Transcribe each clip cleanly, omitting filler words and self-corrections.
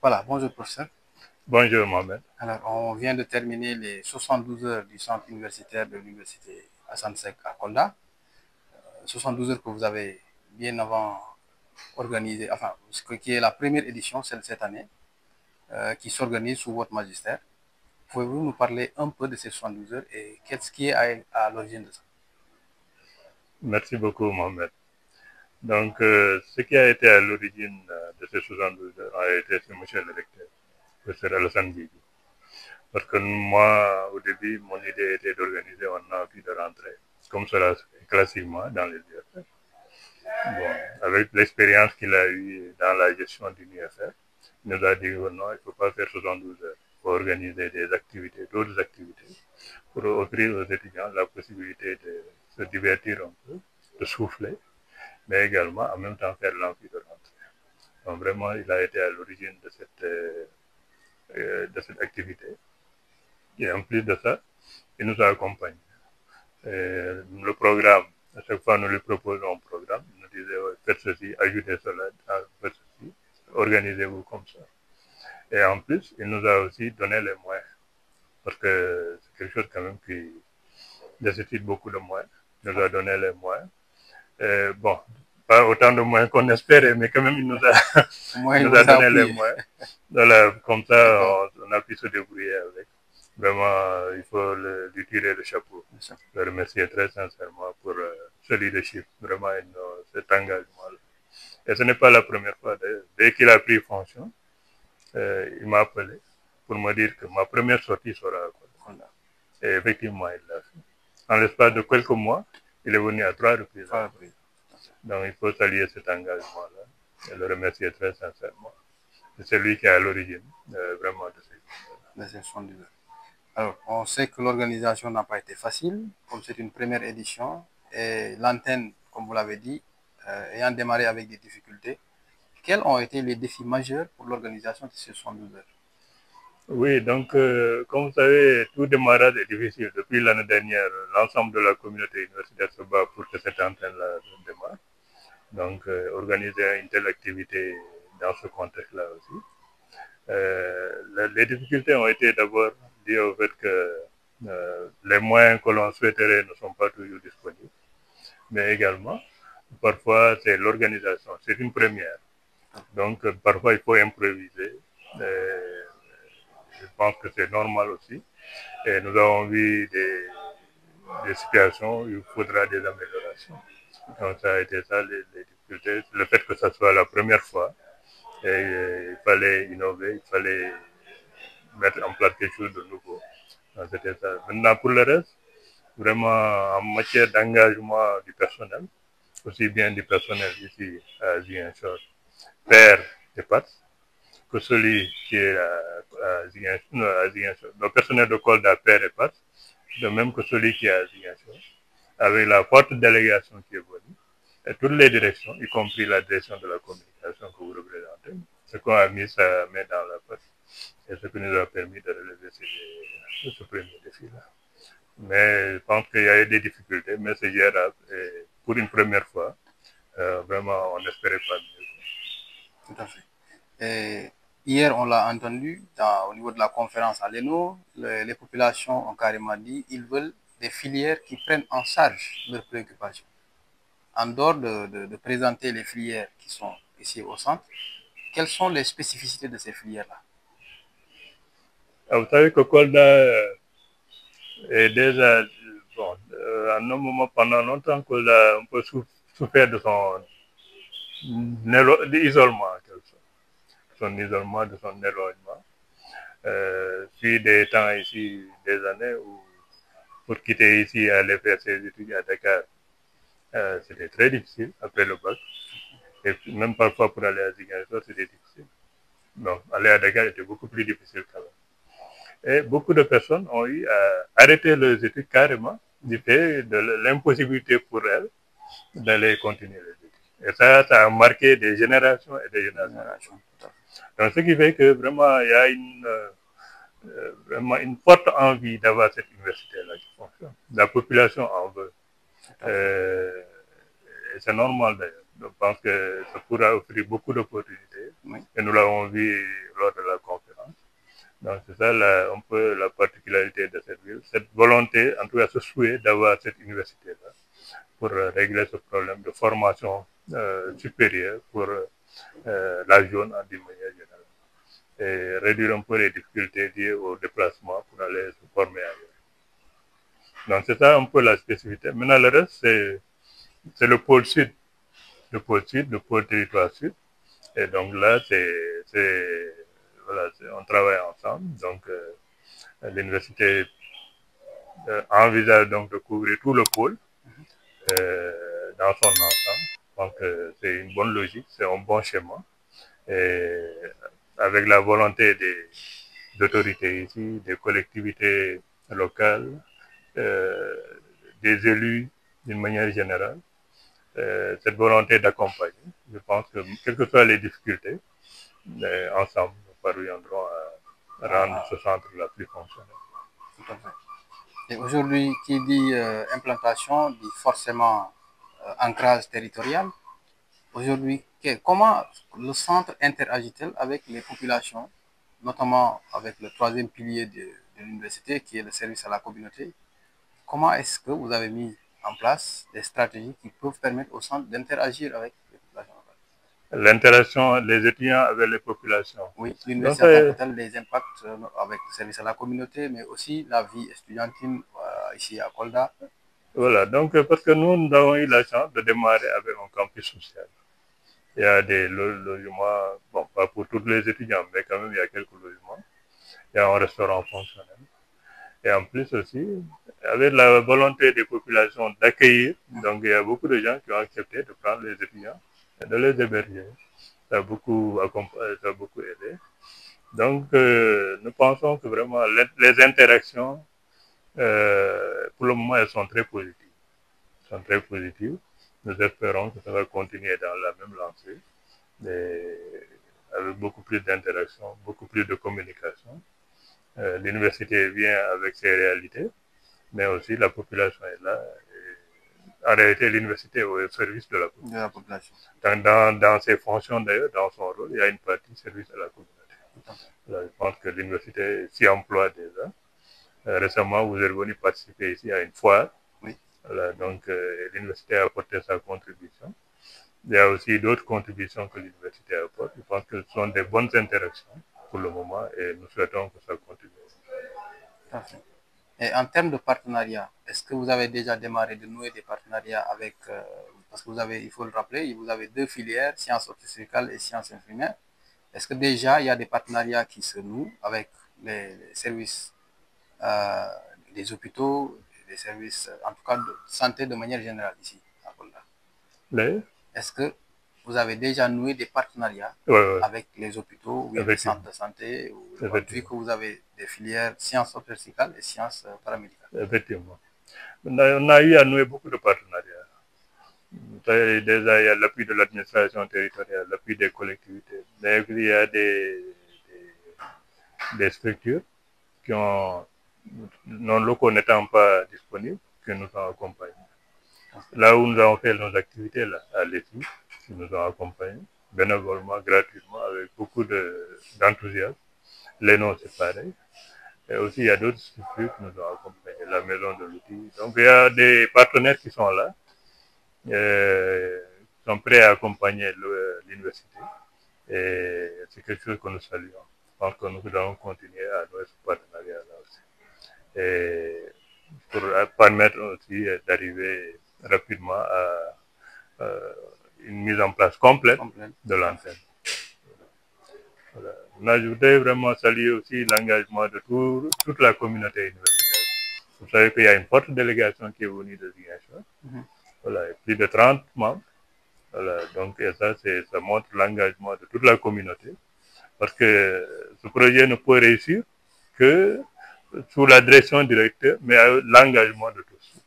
Voilà, bonjour professeur. Bonjour Mohamed. Alors, on vient de terminer les 72 heures du centre universitaire de l'université Hassan Sek à Kolda. 72 heures que vous avez bien avant organisé, enfin, ce qui est la première édition, celle de cette année, qui s'organise sous votre magistère. Pouvez-vous nous parler un peu de ces 72 heures et qu'est-ce qui est à l'origine de ça? Merci beaucoup Mohamed. Donc, ce qui a été à l'origine de ces 72 heures a été ce monsieur le recteur, professeur Alassane Guigui. Parce que moi, au début, mon idée était d'organiser un amphi de rentrée, comme cela se fait classiquement dans les UFR. Bon, avec l'expérience qu'il a eue dans la gestion d'une UFR, il nous a dit oh non, il ne faut pas faire 72 heures. Il faut organiser des activités, d'autres activités, pour offrir aux étudiants la possibilité de se divertir un peu, de souffler, mais également en même temps faire l'amphi de rentrée. Donc vraiment, il a été à l'origine de cette activité. Et en plus de ça, il nous a accompagnés. Le programme, à chaque fois nous lui proposons un programme, il nous disait ouais, faites ceci, ajoutez cela, faites ceci, organisez-vous comme ça. Et en plus, il nous a aussi donné les moyens, parce que c'est quelque chose quand même qui nécessite beaucoup de moyens. Il nous a donné les moyens. Bon, pas autant de moyens qu'on espérait, mais quand même, Moi, il il nous a vous a donné les appuyé. moyens. Voilà, comme ça, D'accord. on a pu se débrouiller avec. Vraiment, il faut lui tirer le chapeau. Le remercier très sincèrement pour ce leadership, vraiment cet engagement-là. Et ce n'est pas la première fois, d'ailleurs. Dès qu'il a pris fonction, il m'a appelé pour me dire que ma première sortie sera à Kolda. Et effectivement, il l'a fait. En l'espace de quelques mois, il est venu à 3 reprises. Donc, il faut saluer cet engagement-là et le remercier très sincèrement. C'est lui qui est à l'origine vraiment de ces 72 heures. Alors, on sait que l'organisation n'a pas été facile, comme c'est une première édition, et l'antenne, comme vous l'avez dit, ayant démarré avec des difficultés. Quels ont été les défis majeurs pour l'organisation de ces 72 heures? Oui, donc, comme vous savez, tout démarrage est difficile. Depuis l'année dernière, l'ensemble de la communauté universitaire se bat pour que cette antenne-là démarre. Donc, organiser une telle activité dans ce contexte-là aussi. Les difficultés ont été d'abord liées au fait que les moyens que l'on souhaiterait ne sont pas toujours disponibles. Mais également, parfois, c'est l'organisation. C'est une première. Donc, parfois, il faut improviser. Je pense que c'est normal aussi. Et nous avons vu des situations où il faudra des améliorations. Donc, ça a été ça, les difficultés. Le fait que ça soit la première fois, et il fallait innover, il fallait mettre en place quelque chose de nouveau. C'était ça. Maintenant, pour le reste, vraiment, en matière d'engagement du personnel, aussi bien du personnel ici à Ziguinchor, père et pattes, que celui qui est à Ziguinchor, le personnel de Kolda, père et pattes, de même que celui qui est à Ziguinchor, avec la forte délégation qui est venue, et toutes les directions, y compris la direction de la communication que vous représentez, ce qu'on a mis sa main dans la poche, et ce qui nous a permis de relever ce premier défi-là. Mais je pense qu'il y a eu des difficultés, mais c'est gérable. Et pour une première fois, vraiment, on n'espérait pas mieux. Tout à fait. Et hier, on l'a entendu au niveau de la conférence à l'ENO, les populations ont carrément dit qu'ils veulent des filières qui prennent en charge leurs préoccupations. En dehors de présenter les filières qui sont ici au centre, quelles sont les spécificités de ces filières-là? Ah, vous savez que Kolda est déjà, bon, en un moment, pendant longtemps, Kolda a un peu souffert de son isolement, son isolement, de son éloignement. Puis des temps ici, des années où pour quitter ici, aller faire ses études à Dakar, c'était très difficile après le bac. Et même parfois pour aller à Ziguinchor, c'était difficile. Donc, aller à Dakar était beaucoup plus difficile quand même. Et beaucoup de personnes ont eu à arrêter leurs études carrément du fait de l'impossibilité pour elles d'aller continuer les études. Et ça a marqué des générations et des générations. Donc, ce qui fait que vraiment, il y a vraiment une forte envie d'avoir cette université-là qui fonctionne. La population en veut. Et c'est normal d'ailleurs. Je pense que ça pourra offrir beaucoup d'opportunités. Oui. Et nous l'avons vu Donc c'est ça un peu la particularité de cette ville, cette volonté, en tout cas ce souhait d'avoir cette université-là pour régler ce problème de formation supérieure pour la zone en d'une manière générale et réduire un peu les difficultés liées au déplacement pour aller se former ailleurs. Donc c'est ça un peu la spécificité. Maintenant le reste c'est le pôle sud, le pôle territoire sud. Et donc là voilà, on travaille ensemble. Donc l'université envisage donc de couvrir tout le pôle dans son ensemble. Donc c'est une bonne logique, c'est un bon schéma. Et avec la volonté des autorités ici, des collectivités locales, des élus d'une manière générale, cette volonté d'accompagner. Je pense que quelles que soient les difficultés, ensemble, nous parviendrons à rendre ce centre-là plus fonctionnel. Tout à fait. Et aujourd'hui, qui dit implantation, dit forcément ancrage territorial. Aujourd'hui, comment le centre interagit-il avec les populations, notamment avec le troisième pilier de l'université, qui est le service à la communauté? Comment est-ce que vous avez mis en place des stratégies qui peuvent permettre au centre d'interagir avec les populations locales? L'interaction des étudiants avec les populations. Oui, l'université en tant que telle, les impacts avec le service à la communauté, mais aussi la vie estudiantine ici à Kolda. Voilà, donc parce que nous avons eu la chance de démarrer avec un campus social. Il y a des logements, bon, pas pour tous les étudiants, mais quand même il y a quelques logements. Il y a un restaurant fonctionnel. Et en plus aussi, avec la volonté des populations d'accueillir, donc il y a beaucoup de gens qui ont accepté de prendre les étudiants et de les héberger. Ça a beaucoup aidé. Donc, nous pensons que vraiment les interactions, pour le moment, elles sont très positives. Sont très positives. Nous espérons que ça va continuer dans la même lancée, avec beaucoup plus d'interactions, beaucoup plus de communication. L'université vient avec ses réalités, mais aussi la population est là. En réalité, l'université est au service de la population. Dans ses fonctions d'ailleurs, dans son rôle, il y a une partie service à la communauté. Là, je pense que l'université s'y emploie déjà. Récemment, vous êtes venu participer ici à une foire. Oui. Voilà, donc, l'université a apporté sa contribution. Il y a aussi d'autres contributions que l'université apporte. Je pense que ce sont des bonnes interactions pour le moment et nous souhaitons que ça continue. Parfait. Et en termes de partenariat, est-ce que vous avez déjà démarré de nouer des partenariats avec, parce que vous avez, il faut le rappeler, vous avez deux filières, sciences obstétricales et sciences infirmières. Est-ce que déjà il y a des partenariats qui se nouent avec les services des hôpitaux, des services, en tout cas de santé de manière générale ici à Kolda? Est-ce que vous avez déjà noué des partenariats avec les hôpitaux ou les centres de santé, vu que vous avez des filières sciences obstétricales et sciences paramédicales? Effectivement. On a eu à nouer beaucoup de partenariats. Déjà, il y a l'appui de l'administration territoriale, l'appui des collectivités. Mais il y a des structures qui ont, non locaux n'étant pas disponibles, que nous ont accompagnés. Là où nous avons fait nos activités, là, à l'ETI, qui nous ont accompagnés, bénévolement, gratuitement, avec beaucoup d'enthousiasme. Les noms, c'est pareil. Et aussi, il y a d'autres structures qui nous ont accompagnés, la maison de l'outil. Donc, il y a des partenaires qui sont là, qui sont prêts à accompagner l'université. Et c'est quelque chose que nous saluons. Je pense que nous allons continuer à nouer ce partenariat-là aussi. Et pour permettre aussi d'arriver rapidement à une mise en place complète de l'antenne. Voilà. Je voudrais vraiment saluer aussi l'engagement de toute la communauté universitaire. Vous savez qu'il y a une forte délégation qui est venue de Ziguinchor. Voilà, plus de 30 membres. Voilà, donc et ça montre l'engagement de toute la communauté. Parce que ce projet ne peut réussir que sous la direction du directeur, mais avec l'engagement de tous.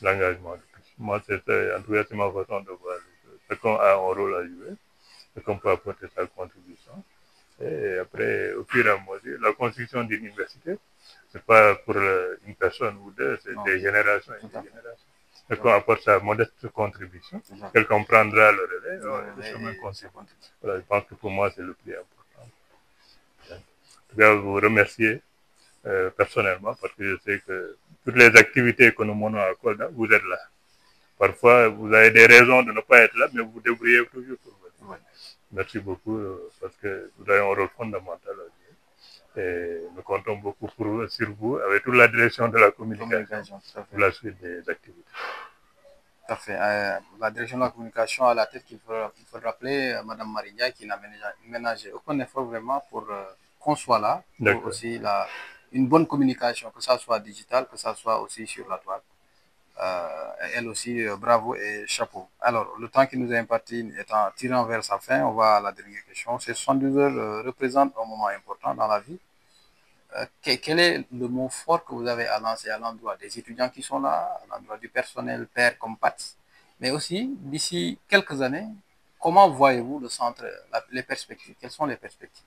L'engagement de tous. Moi, en tout cas, c'est ma façon de voir. Chacun a un rôle à jouer. Chacun peut apporter sa contribution. Et après, au fur et à mesure, la construction d'une université, c'est pas pour une personne ou deux, c'est des générations et des générations. Chacun apporte sa modeste contribution. Quelqu'un prendra le relais et le chemin continue. Voilà, je pense que pour moi, c'est le plus important. dois vous remercier personnellement parce que je sais que toutes les activités que nous menons à Kolda, vous êtes là. Parfois, vous avez des raisons de ne pas être là, mais vous débrouillez toujours pour venir. Ouais. Merci beaucoup parce que vous avez un rôle fondamental à jouer. Et nous comptons beaucoup sur vous avec toute la direction de la communication pour la suite des activités. Tout à fait. La direction de la communication à la tête qu'il faut rappeler Mme Marinia qui n'a ménagé aucun effort vraiment pour qu'on soit là, pour aussi une bonne communication, que ça soit digital, que ça soit aussi sur la toile. Elle aussi, bravo et chapeau. Alors, le temps qui nous est imparti étant tirant vers sa fin, on va à la dernière question. Ces 72 heures représentent un moment important dans la vie. Quel est le mot fort que vous avez à lancer à l'endroit des étudiants qui sont là, à l'endroit du personnel, père comme PATS, mais aussi d'ici quelques années, comment voyez-vous le centre, les perspectives? Quelles sont les perspectives?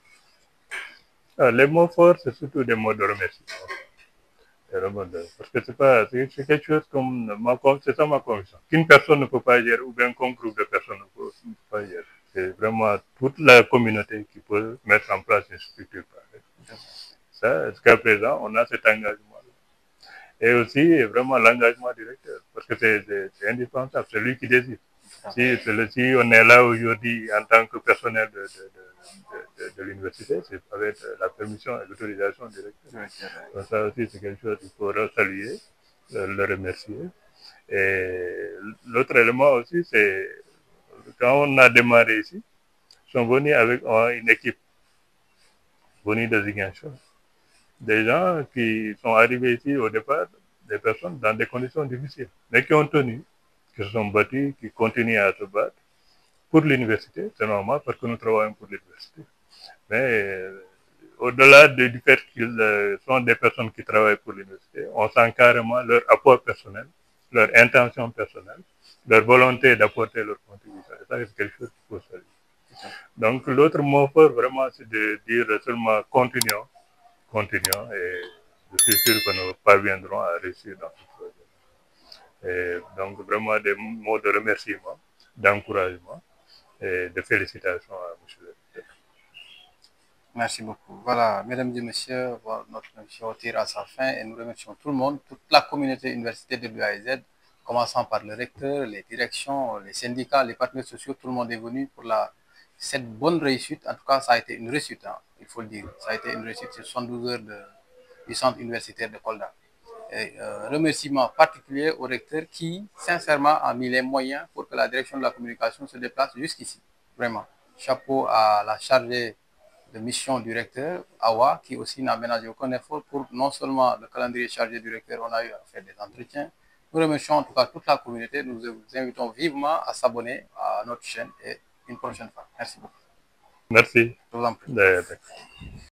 Les mots forts, c'est surtout des mots de remerciement. Parce que c'est quelque chose comme c'est ça ma conviction. Qu'une personne ne peut pas gérer ou bien qu'un groupe de personnes ne peut pas gérer. C'est vraiment toute la communauté qui peut mettre en place une structure pareille. Ça, jusqu'à présent, on a cet engagement-là. Et aussi, vraiment, l'engagement directeur, parce que c'est indispensable, c'est lui qui décide. Si on est là aujourd'hui en tant que personnel de l'université, c'est avec la permission et l'autorisation directeur. Donc ça aussi, c'est quelque chose qu'il faut saluer, le remercier. Et l'autre élément aussi, c'est quand on a démarré ici, ils sont venus avec une équipe venue de Ziguinchor. Des gens qui sont arrivés ici au départ, des personnes dans des conditions difficiles, mais qui ont tenu, qui se sont battus, qui continuent à se battre pour l'université. C'est normal parce que nous travaillons pour l'université. Mais au-delà du fait qu'ils sont des personnes qui travaillent pour l'université, on sent carrément leur apport personnel, leur intention personnelle, leur volonté d'apporter leur contribution. Et ça, c'est quelque chose qu'il faut saluer. Donc, l'autre mot fort, vraiment, c'est de dire seulement continuons et je suis sûr que nous parviendrons à réussir dans ce projet. Et donc, vraiment des mots de remerciement, d'encouragement et de félicitations à M. le directeur. Merci beaucoup. Voilà, mesdames et messieurs, notre émission tire à sa fin et nous remercions tout le monde, toute la communauté universitaire de l'UAZ, commençant par le recteur, les directions, les syndicats, les partenaires sociaux, tout le monde est venu pour cette bonne réussite. En tout cas, ça a été une réussite, hein, il faut le dire. Ça a été une réussite sur 72 heures du centre universitaire de Kolda. Et remerciement particulier au recteur qui, sincèrement, a mis les moyens pour que la direction de la communication se déplace jusqu'ici. Vraiment. Chapeau à la chargée de mission du recteur, Awa, qui aussi n'a ménagé aucun effort pour non seulement le calendrier chargé du recteur, on a eu à faire des entretiens. Nous remercions en tout cas toute la communauté. Nous vous invitons vivement à s'abonner à notre chaîne et une prochaine fois. Merci beaucoup. Merci. Je vous en prie.